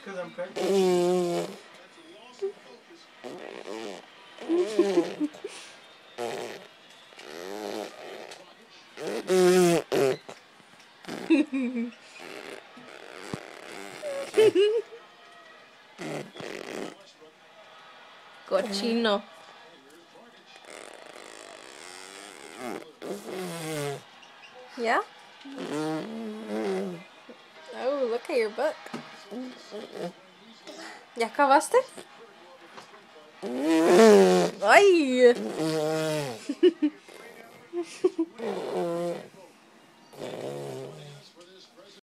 because I'm pregnant. Cochino. Yeah? Oh, look at your book. ¿Ya acabaste? ¡Ay!